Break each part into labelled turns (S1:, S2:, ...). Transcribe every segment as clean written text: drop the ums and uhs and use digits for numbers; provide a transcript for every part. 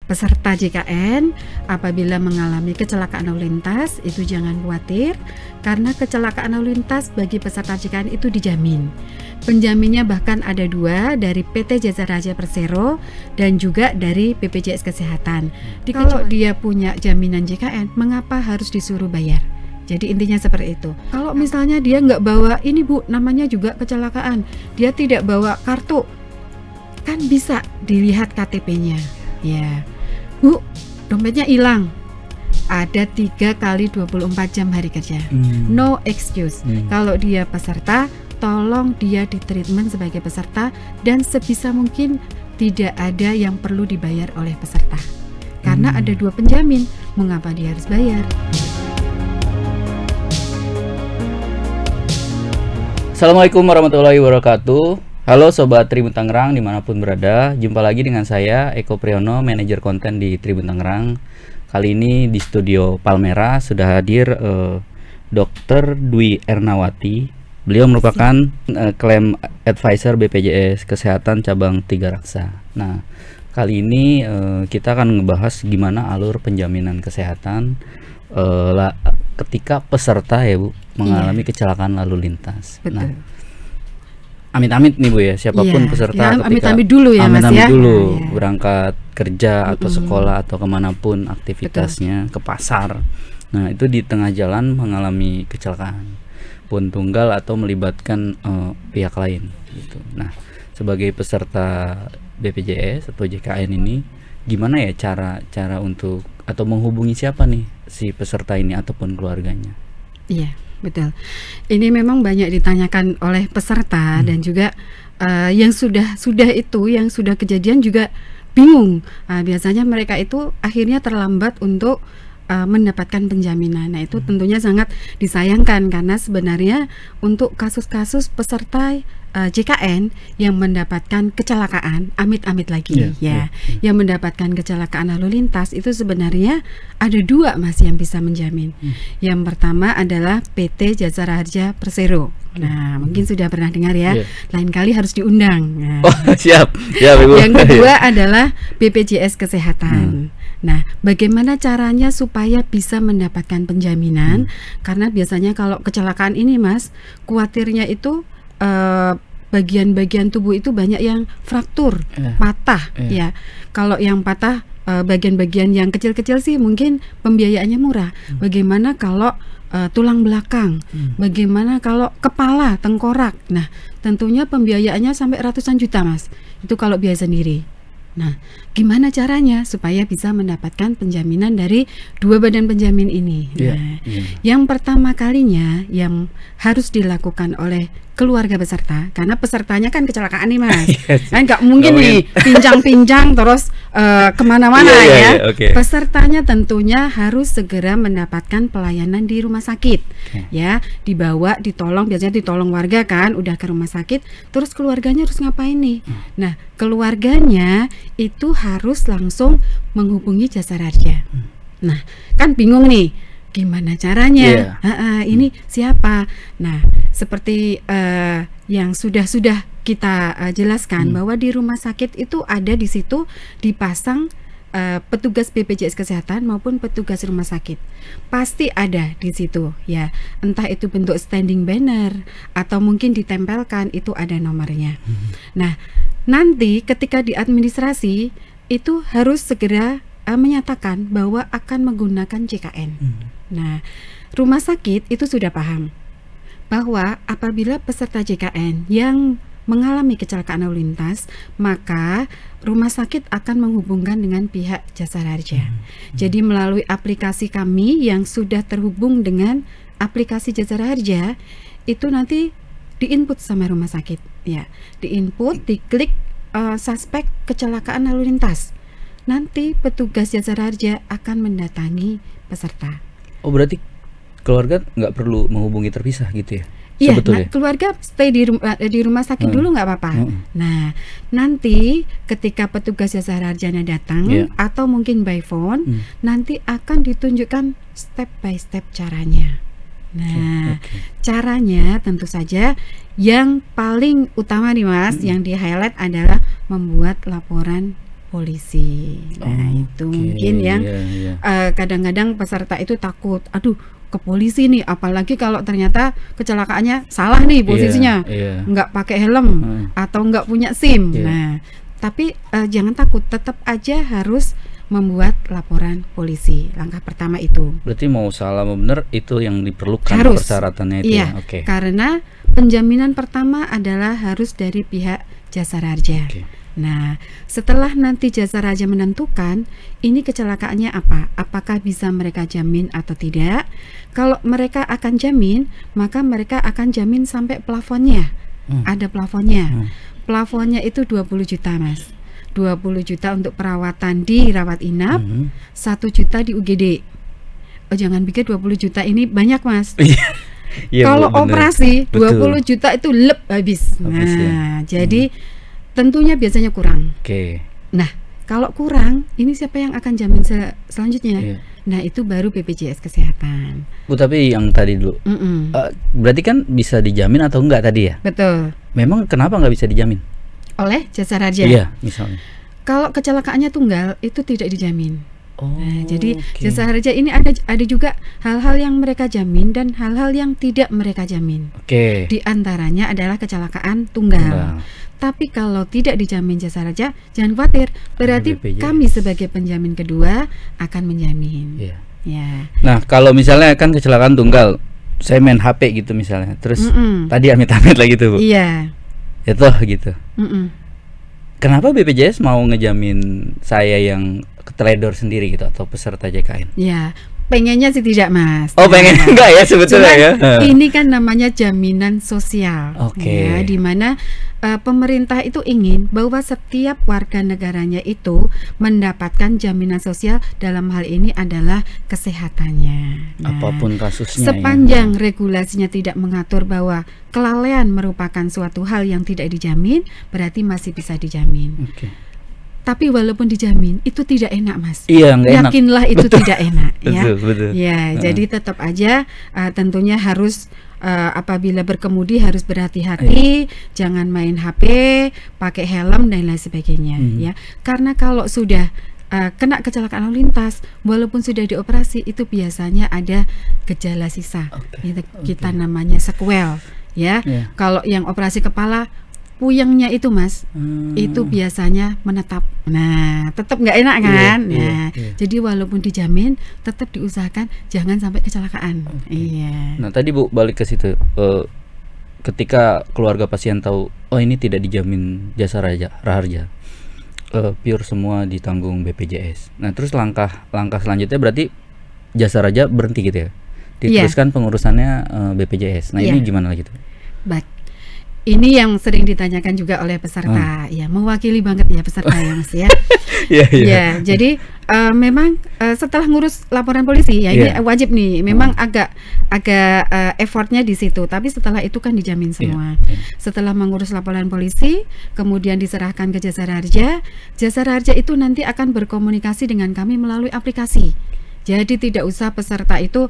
S1: peserta JKN apabila mengalami kecelakaan lalu lintas itu jangan khawatir, karena kecelakaan lalu lintas bagi peserta JKN itu dijamin. Penjaminnya bahkan ada 2, dari PT Jasa Raharja Persero dan juga dari BPJS Kesehatan. Kalau dia punya jaminan JKN, mengapa harus disuruh bayar? Jadi intinya seperti itu. Kalau misalnya dia nggak bawa, ini Bu, namanya juga kecelakaan, dia tidak bawa kartu, kan bisa dilihat KTP-nya. Ya, Bu, dompetnya hilang. Ada 3 kali 24 jam hari kerja. No excuse. Kalau dia peserta, tolong dia ditreatment sebagai peserta, dan sebisa mungkin tidak ada yang perlu dibayar oleh peserta. Karena ada 2 penjamin, mengapa dia harus bayar?
S2: Assalamualaikum warahmatullahi wabarakatuh. Halo Sobat Tribun Tangerang dimanapun berada. Jumpa lagi dengan saya Eko Priyono, manajer konten di Tribun Tangerang. Kali ini di studio Palmera sudah hadir Dr. Dwi Ernawati. Beliau merupakan klaim advisor BPJS Kesehatan cabang Tiga Raksa. Nah, kali ini kita akan ngebahas gimana alur penjaminan kesehatan ketika peserta ya Bu mengalami kecelakaan lalu lintas.
S1: Betul.
S2: Nah, amit-amit nih Bu ya, siapapun peserta
S1: ya,
S2: ketika
S1: amit-amit dulu ya Mas ya.
S2: Berangkat kerja atau sekolah atau kemanapun aktivitasnya, ke pasar. Nah, itu di tengah jalan mengalami kecelakaan pun tunggal atau melibatkan pihak lain gitu. Nah, sebagai peserta BPJS atau JKN ini gimana ya cara untuk atau menghubungi siapa nih si peserta ini ataupun keluarganya?
S1: Iya, betul. Ini memang banyak ditanyakan oleh peserta dan juga yang sudah kejadian juga bingung. Biasanya mereka itu akhirnya terlambat untuk mendapatkan penjaminan. Nah, itu tentunya sangat disayangkan karena sebenarnya untuk kasus-kasus peserta JKN yang mendapatkan kecelakaan, amit-amit lagi yang mendapatkan kecelakaan lalu lintas itu sebenarnya ada 2 Mas yang bisa menjamin. Yang pertama adalah PT Jasa Raharja Persero. Nah, mungkin sudah pernah dengar ya. Lain kali harus diundang. Nah,
S2: siap Ibu.
S1: Yang kedua adalah BPJS Kesehatan. Nah, bagaimana caranya supaya bisa mendapatkan penjaminan? Karena biasanya kalau kecelakaan ini Mas, khawatirnya itu bagian-bagian tubuh itu banyak yang fraktur, patah ya. Kalau yang patah bagian-bagian yang kecil-kecil sih mungkin pembiayaannya murah. Bagaimana kalau tulang belakang? Bagaimana kalau kepala, tengkorak? Nah, tentunya pembiayaannya sampai ratusan juta Mas. Itu kalau biaya sendiri. Nah, gimana caranya supaya bisa mendapatkan penjaminan dari 2 badan penjamin ini? Yang pertama kalinya yang harus dilakukan oleh keluarga peserta, karena pesertanya kan kecelakaan nih Mas, kan nggak mungkin nih pincang-pincang terus kemana-mana Pesertanya tentunya harus segera mendapatkan pelayanan di rumah sakit, ya, dibawa, ditolong, biasanya ditolong warga kan, udah ke rumah sakit, terus keluarganya harus ngapain nih? Nah, keluarganya itu harus langsung menghubungi Jasa Raharja. Nah, kan bingung nih, gimana caranya? Ini siapa? Nah, seperti yang sudah kita jelaskan bahwa di rumah sakit itu ada di situ dipasang petugas BPJS Kesehatan maupun petugas rumah sakit. Pasti ada di situ ya. Entah itu bentuk standing banner atau mungkin ditempelkan, itu ada nomornya. Nah, nanti ketika di administrasi itu harus segera menyatakan bahwa akan menggunakan JKN. Nah, rumah sakit itu sudah paham bahwa apabila peserta JKN yang mengalami kecelakaan lalu lintas, maka rumah sakit akan menghubungkan dengan pihak Jasa Raharja. Jadi melalui aplikasi kami yang sudah terhubung dengan aplikasi Jasa Raharja, itu nanti diinput sama rumah sakit, ya, diinput, diklik suspek kecelakaan lalu lintas. Nanti petugas Jasa Raharja akan mendatangi peserta.
S2: Oh, berarti keluarga nggak perlu menghubungi terpisah gitu ya?
S1: Iya, nah, keluarga stay di rumah sakit dulu nggak apa-apa. Nah, nanti ketika petugas Jasa Raharjanya datang atau mungkin by phone, nanti akan ditunjukkan step by step caranya. Nah, caranya tentu saja yang paling utama nih Mas, yang di highlight adalah membuat laporan polisi. Nah, itu mungkin yang kadang-kadang peserta itu takut, aduh ke polisi nih, apalagi kalau ternyata kecelakaannya salah nih posisinya, nggak pakai helm atau nggak punya SIM. Nah, tapi jangan takut, tetap aja harus membuat laporan polisi. Langkah pertama itu.
S2: Berarti mau salah mau benar itu yang diperlukan persyaratannya itu.
S1: Iya, karena penjaminan pertama adalah harus dari pihak Jasara Harja. Nah, setelah nanti Jasara Harja menentukan ini kecelakaannya apa, apakah bisa mereka jamin atau tidak. Kalau mereka akan jamin, maka mereka akan jamin sampai plafonnya. Ada plafonnya. Plafonnya itu 20 juta, Mas. 20 juta untuk perawatan di rawat inap, 1 juta di UGD. Oh, jangan pikir 20 juta ini banyak, Mas. Kalau operasi 20 juta itu lep habis. Nah, jadi tentunya biasanya kurang. Nah, kalau kurang, ini siapa yang akan jamin selanjutnya? Nah, itu baru BPJS Kesehatan.
S2: Bu, tapi yang tadi dulu, berarti kan bisa dijamin atau enggak tadi ya?
S1: Betul.
S2: Memang kenapa nggak bisa dijamin?
S1: Oleh Jasara Harja.
S2: Iya, misalnya.
S1: Kalau kecelakaannya tunggal, itu tidak dijamin. Nah, jadi Jasara Harja ini ada juga hal-hal yang mereka jamin dan hal-hal yang tidak mereka jamin. Di antaranya adalah kecelakaan tunggal. Tapi kalau tidak dijamin Jasara Harja, jangan khawatir. Berarti kami sebagai penjamin kedua akan menjamin.
S2: Nah, kalau misalnya kan kecelakaan tunggal, saya main HP gitu misalnya, terus tadi amit-amit lah gitu, Bu. Itu gitu. Kenapa BPJS mau ngejamin saya yang teledor sendiri gitu atau peserta JKN?
S1: Pengennya sih tidak, Mas.
S2: Pengen enggak ya sebetulnya ya.
S1: Ini kan namanya jaminan sosial. Ya, di mana pemerintah itu ingin bahwa setiap warga negaranya itu mendapatkan jaminan sosial, dalam hal ini adalah kesehatannya.
S2: Apapun kasusnya.
S1: Sepanjang regulasinya tidak mengatur bahwa kelalaian merupakan suatu hal yang tidak dijamin, berarti masih bisa dijamin. Tapi walaupun dijamin, itu tidak enak, Mas. Yakinlah itu tidak enak.
S2: Betul.
S1: Jadi tetap aja tentunya harus apabila berkemudi harus berhati-hati, jangan main HP, pakai helm dan lain sebagainya. Karena kalau sudah kena kecelakaan lalu lintas, walaupun sudah dioperasi, itu biasanya ada gejala sisa. Kita namanya sequel. Kalau yang operasi kepala, puyengnya itu, Mas, itu biasanya menetap. Nah, tetap nggak enak kan? Jadi walaupun dijamin, tetap diusahakan jangan sampai kecelakaan.
S2: Nah, tadi Bu balik ke situ. Ketika keluarga pasien tahu, ini tidak dijamin Jasara Harja, pure semua ditanggung BPJS. Nah, terus langkah selanjutnya berarti Jasara Harja berhenti gitu ya? Diteruskan pengurusannya BPJS. Nah, ini gimana lagi tuh?
S1: Baik. Ini yang sering ditanyakan juga oleh peserta, mewakili banget ya peserta ya, Mas ya. Jadi memang setelah ngurus laporan polisi ini wajib nih, memang agak effortnya di situ, tapi setelah itu kan dijamin semua. Setelah mengurus laporan polisi, kemudian diserahkan ke Jasara Harja. Jasara Harja itu nanti akan berkomunikasi dengan kami melalui aplikasi. Jadi tidak usah peserta itu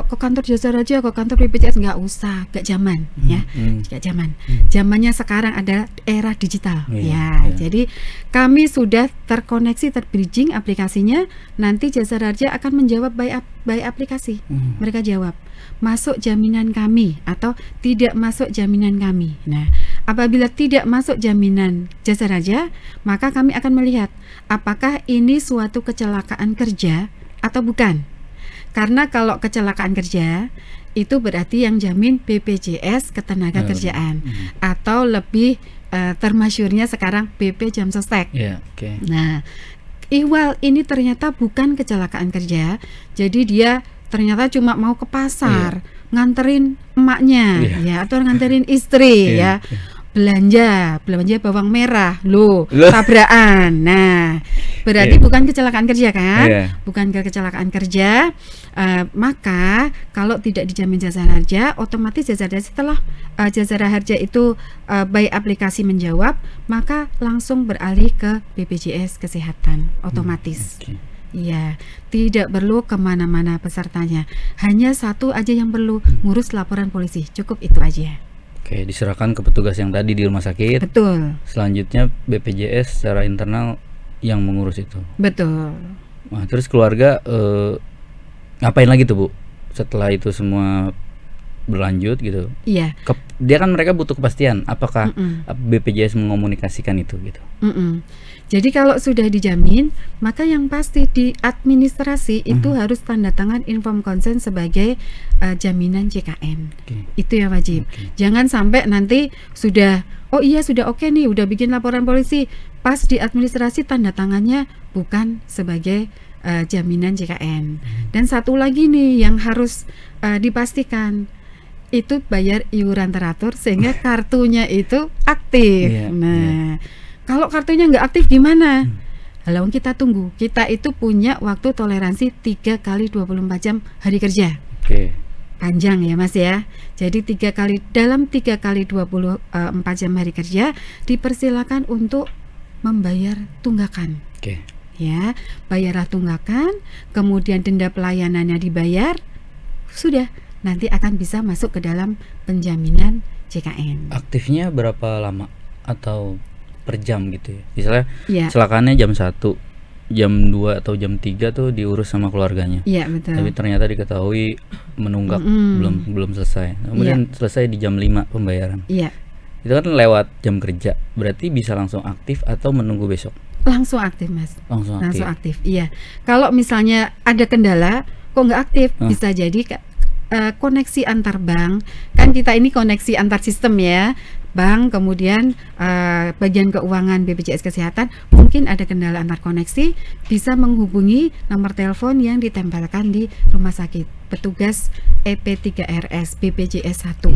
S1: ke kantor Jasara Harja, ke kantor BPJS, nggak usah, nggak zaman nggak zaman. Zamannya sekarang ada era digital Jadi kami sudah terkoneksi, terbridging aplikasinya. Nanti Jasara Harja akan menjawab by aplikasi. Mereka jawab masuk jaminan kami atau tidak masuk jaminan kami. Nah, apabila tidak masuk jaminan Jasara Harja, maka kami akan melihat apakah ini suatu kecelakaan kerja atau bukan. Karena kalau kecelakaan kerja itu berarti yang jamin BPJS Ketenagakerjaan atau lebih termasyurnya sekarang BP Jam Sostek. Nah, ihwal ini ternyata bukan kecelakaan kerja, jadi dia ternyata cuma mau ke pasar nganterin emaknya atau nganterin istri belanja bawang merah tabrakan. Nah, berarti bukan kecelakaan kerja kan? Bukan kecelakaan kerja. Maka kalau tidak dijamin Jasara Harja, otomatis setelah Jasara Harja itu by aplikasi menjawab, maka langsung beralih ke BPJS Kesehatan otomatis. Tidak perlu kemana-mana pesertanya. Hanya satu aja yang perlu, ngurus laporan polisi. Cukup itu aja.
S2: Diserahkan ke petugas yang tadi di rumah sakit.
S1: Betul.
S2: Selanjutnya BPJS secara internal yang mengurus itu.
S1: Betul.
S2: Nah, terus keluarga ngapain lagi tuh Bu setelah itu semua berlanjut gitu?
S1: Iya.
S2: Dia kan mereka butuh kepastian apakah BPJS mengomunikasikan itu gitu.
S1: Jadi kalau sudah dijamin, maka yang pasti di administrasi itu harus tanda tangan inform consent sebagai jaminan JKN. Itu yang wajib. Jangan sampai nanti sudah sudah oke nih, udah bikin laporan polisi, pas di administrasi tanda tangannya bukan sebagai jaminan JKN. Dan satu lagi nih yang harus dipastikan, itu bayar iuran teratur sehingga kartunya itu aktif. Kalau kartunya nggak aktif gimana? Kalau kita tunggu, kita itu punya waktu toleransi 3 kali 24 jam hari kerja. Panjang ya Mas ya. Jadi dalam 3 kali 24 jam hari kerja dipersilakan untuk membayar tunggakan. Ya, bayarlah tunggakan, kemudian denda pelayanannya dibayar, sudah nanti akan bisa masuk ke dalam penjaminan JKN.
S2: Aktifnya berapa lama atau per jam gitu ya? Misalnya kecelakaannya jam 1, jam 2 atau jam 3 tuh diurus sama keluarganya.
S1: Iya, betul.
S2: Tapi ternyata diketahui menunggak belum selesai. Kemudian selesai di jam 5 pembayaran. Iya. Itu kan lewat jam kerja. Berarti bisa langsung aktif atau menunggu besok?
S1: Langsung aktif Mas.
S2: Langsung
S1: aktif. Iya. Kalau misalnya ada kendala kok nggak aktif, bisa jadi koneksi antar bank. Kan kita ini koneksi antar sistem ya. Bank, kemudian bagian keuangan BPJS Kesehatan, mungkin ada kendala antar koneksi, bisa menghubungi nomor telepon yang ditempelkan di rumah sakit petugas EP3RS BPJS 1.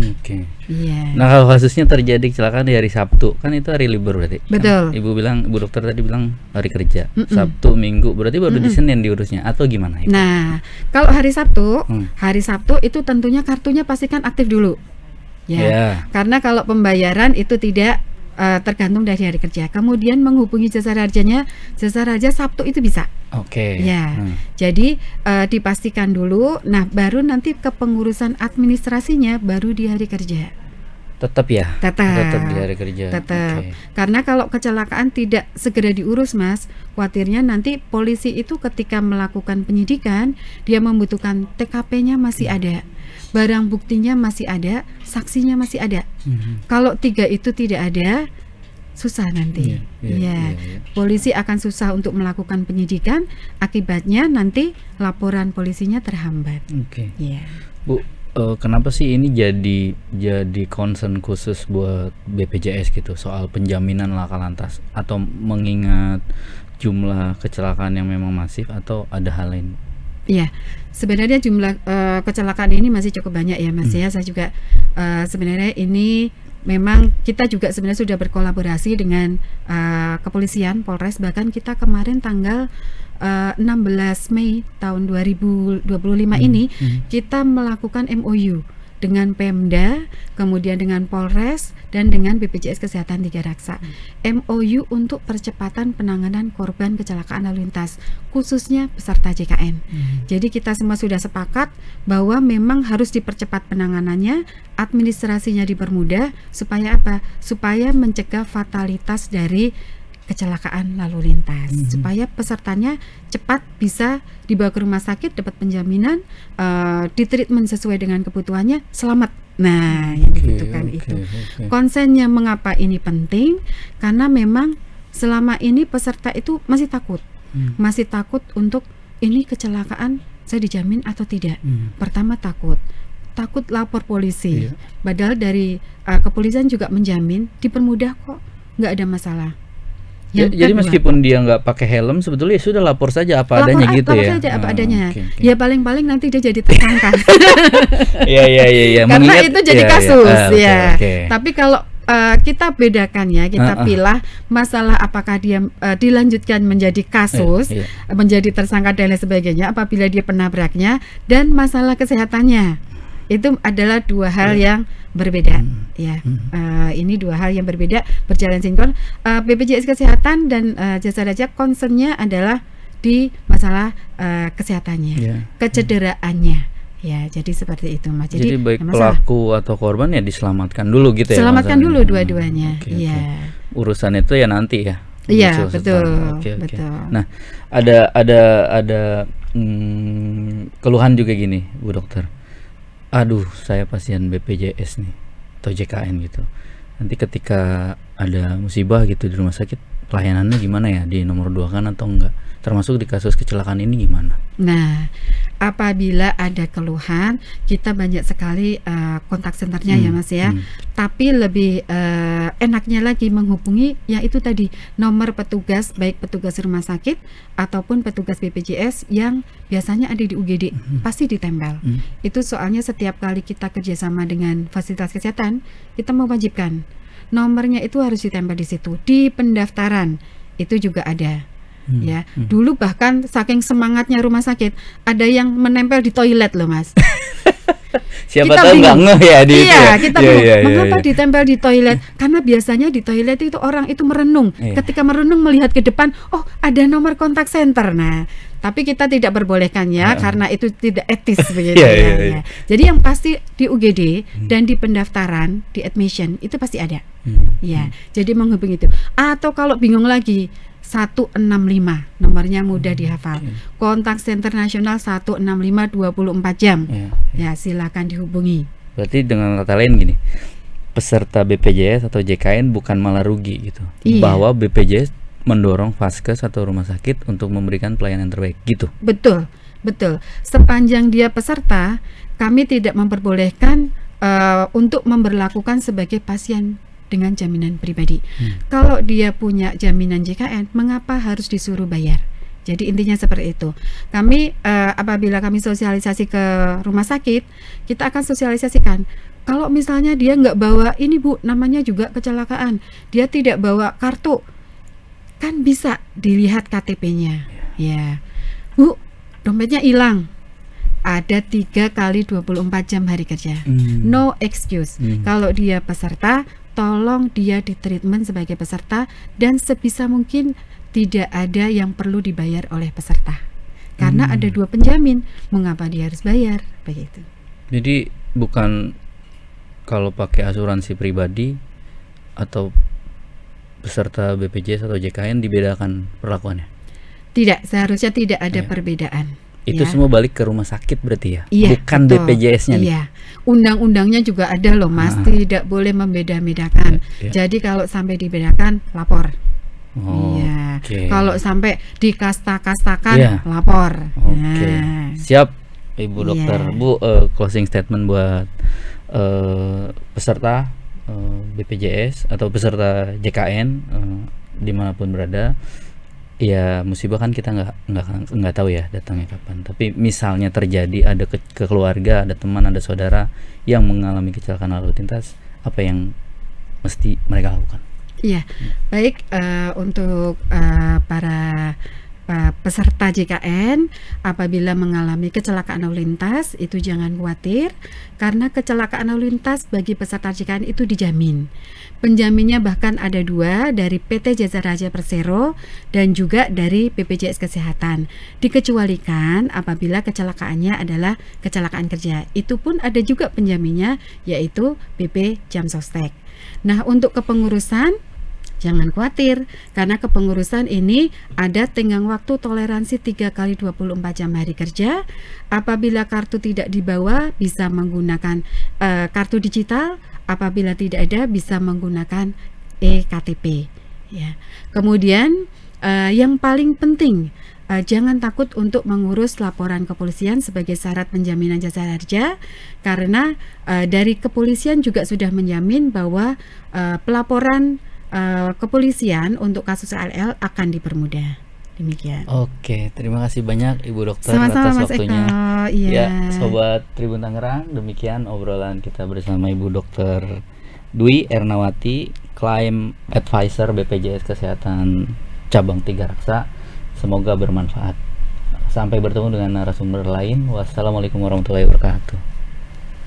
S2: Nah, kalau kasusnya terjadi kecelakaan di hari Sabtu, kan itu hari libur berarti.
S1: Betul.
S2: Kan Ibu dokter tadi bilang hari kerja. Sabtu, Minggu, berarti baru di Senin diurusnya atau gimana?
S1: Nah, kalau hari Sabtu itu tentunya kartunya pastikan aktif dulu. Karena kalau pembayaran itu tidak tergantung dari hari kerja. Kemudian menghubungi jasa rajanya, jasa raja Sabtu itu bisa. Jadi dipastikan dulu. Nah, baru nanti kepengurusan administrasinya baru di hari kerja.
S2: Tetap ya? Tetap di hari kerja.
S1: Karena kalau kecelakaan tidak segera diurus Mas, khawatirnya nanti polisi itu ketika melakukan penyidikan, dia membutuhkan TKP-nya masih ada, barang buktinya masih ada, saksinya masih ada. Kalau 3 itu tidak ada, susah nanti. Polisi akan susah untuk melakukan penyidikan, akibatnya nanti laporan polisinya terhambat.
S2: Bu, kenapa sih ini jadi concern khusus buat BPJS gitu soal penjaminan laka lantas, atau mengingat jumlah kecelakaan yang memang masif, atau ada hal lain?
S1: Iya, sebenarnya jumlah kecelakaan ini masih cukup banyak ya Mas ya. Saya juga sebenarnya ini memang kita juga sebenarnya sudah berkolaborasi dengan kepolisian Polres, bahkan kita kemarin tanggal 16 Mei tahun 2025 ini kita melakukan MOU dengan Pemda, kemudian dengan Polres, dan dengan BPJS Kesehatan 3 Raksa. MOU untuk percepatan penanganan korban kecelakaan lalu lintas, khususnya peserta JKN. Jadi kita semua sudah sepakat bahwa memang harus dipercepat penanganannya, administrasinya dipermudah, supaya apa? Supaya mencegah fatalitas dari kecelakaan lalu lintas, supaya pesertanya cepat bisa dibawa ke rumah sakit, dapat penjaminan, ditreatment sesuai dengan kebutuhannya, selamat. Nah, yang dibutuhkan itu. Konsennya mengapa ini penting? Karena memang selama ini peserta itu masih takut untuk ini kecelakaan saya dijamin atau tidak. Pertama takut lapor polisi. Padahal dari kepolisian juga menjamin, dipermudah kok, nggak ada masalah.
S2: Jadi meskipun dia nggak pakai helm, sebetulnya sudah lapor saja apa adanya gitu ya.
S1: Lapor saja apa adanya. Ya paling-paling nanti dia jadi tersangka.
S2: Iya.
S1: Karena itu jadi kasus ya. Tapi kalau kita bedakan ya, kita pilah masalah apakah dia dilanjutkan menjadi kasus, menjadi tersangka dan lain sebagainya apabila dia penabraknya, dan masalah kesehatannya. Itu adalah 2 hal yang berbeda ya. Ini 2 hal yang berbeda, berjalan sinkron. BPJS Kesehatan dan jasa raja concernnya adalah di masalah kesehatannya, kecederaannya ya. Jadi seperti itu Mas.
S2: Jadi baik pelaku atau korban ya diselamatkan dulu gitu ya.
S1: Selamatkan dulu dua-duanya. Urusan
S2: itu ya nanti ya
S1: Iya, betul.
S2: Oke.
S1: Betul.
S2: Nah, ada keluhan juga gini, Bu Dokter. Aduh, saya pasien BPJS nih atau JKN gitu. Nanti ketika ada musibah gitu di rumah sakit, pelayanannya gimana ya? Di nomor 2 kan atau enggak? Termasuk di kasus kecelakaan ini gimana?
S1: Nah, apabila ada keluhan, kita banyak sekali kontak senternya ya Mas ya. Tapi lebih enaknya lagi menghubungi yaitu tadi nomor petugas, baik petugas rumah sakit ataupun petugas BPJS yang biasanya ada di UGD, pasti ditempel. Itu soalnya setiap kali kita kerjasama dengan fasilitas kesehatan, kita mewajibkan nomornya itu harus ditempel di situ. Di pendaftaran itu juga ada. Ya, dulu bahkan saking semangatnya rumah sakit, ada yang menempel di toilet loh Mas.
S2: Siapa tahu nggak ngeh ya di
S1: iya, kita bingung. Mengapa ditempel di toilet? Karena biasanya di toilet itu orang itu merenung. Ketika merenung melihat ke depan, oh ada nomor kontak center. Nah, tapi kita tidak perbolehkan ya, karena itu tidak etis begitu ya. Jadi yang pasti di UGD dan di pendaftaran, di admission itu pasti ada. Ya, jadi menghubungi itu. Atau kalau bingung lagi, 165 nomornya mudah dihafal. Kontak center nasional 165 24 jam. Ya, silakan dihubungi.
S2: Berarti dengan kata lain gini, peserta BPJS atau JKN bukan malah rugi gitu. Bahwa BPJS mendorong vaskes atau rumah sakit untuk memberikan pelayanan terbaik gitu.
S1: Betul. Sepanjang dia peserta, kami tidak memperbolehkan untuk memberlakukan sebagai pasien dengan jaminan pribadi. Kalau dia punya jaminan JKN, mengapa harus disuruh bayar? Jadi intinya seperti itu. Kami apabila kami sosialisasi ke rumah sakit, kita akan sosialisasikan. Kalau misalnya dia nggak bawa ini Bu, namanya juga kecelakaan, dia tidak bawa kartu, kan bisa dilihat KTP-nya. Ya, Bu, dompetnya hilang. Ada 3 kali 24 jam hari kerja. No excuse. Kalau dia peserta, tolong dia ditreatment sebagai peserta dan sebisa mungkin tidak ada yang perlu dibayar oleh peserta. Karena ada 2 penjamin, mengapa dia harus bayar? Begitu.
S2: Jadi bukan kalau pakai asuransi pribadi atau peserta BPJS atau JKN dibedakan perlakuannya?
S1: Tidak, seharusnya tidak ada perbedaan.
S2: Itu semua balik ke rumah sakit berarti ya?
S1: Iya,
S2: bukan BPJS-nya nih?
S1: Iya, undang-undangnya juga ada loh Mas, tidak boleh membeda-bedakan. Jadi kalau sampai dibedakan, lapor. Kalau sampai dikasta-kastakan, lapor.
S2: Siap Ibu Dokter. Bu, closing statement buat peserta BPJS atau peserta JKN dimanapun berada. Ya musibah kan kita nggak tahu ya datangnya kapan. Tapi misalnya terjadi ada ke keluarga, ada teman, ada saudara yang mengalami kecelakaan lalu lintas, apa yang mesti mereka lakukan?
S1: Iya, baik untuk para peserta JKN apabila mengalami kecelakaan lalu lintas itu jangan khawatir, karena kecelakaan lalu lintas bagi peserta JKN itu dijamin. Penjaminnya bahkan ada 2, dari PT Jasa Raja Persero dan juga dari BPJS Kesehatan. Dikecualikan apabila kecelakaannya adalah kecelakaan kerja. Itu pun ada juga penjaminnya, yaitu BP Jam Sostek. Nah, untuk kepengurusan jangan khawatir, karena kepengurusan ini ada tenggang waktu toleransi 3 kali 24 jam hari kerja. Apabila kartu tidak dibawa, bisa menggunakan kartu digital. Apabila tidak ada, bisa menggunakan eKTP. Ya. Kemudian yang paling penting, jangan takut untuk mengurus laporan kepolisian sebagai syarat penjaminan jasa harja, karena dari kepolisian juga sudah menjamin bahwa pelaporan kepolisian untuk kasus ALL akan dipermudah. Demikian.
S2: Oke, terima kasih banyak Ibu Dokter
S1: atas
S2: waktunya.
S1: Iya.
S2: Ya, Sobat Tribun Tangerang, demikian obrolan kita bersama Ibu Dokter Dwi Ernawati, Claim Advisor BPJS Kesehatan Cabang Tiga Raksa. Semoga bermanfaat. Sampai bertemu dengan narasumber lain. Wassalamualaikum warahmatullahi wabarakatuh.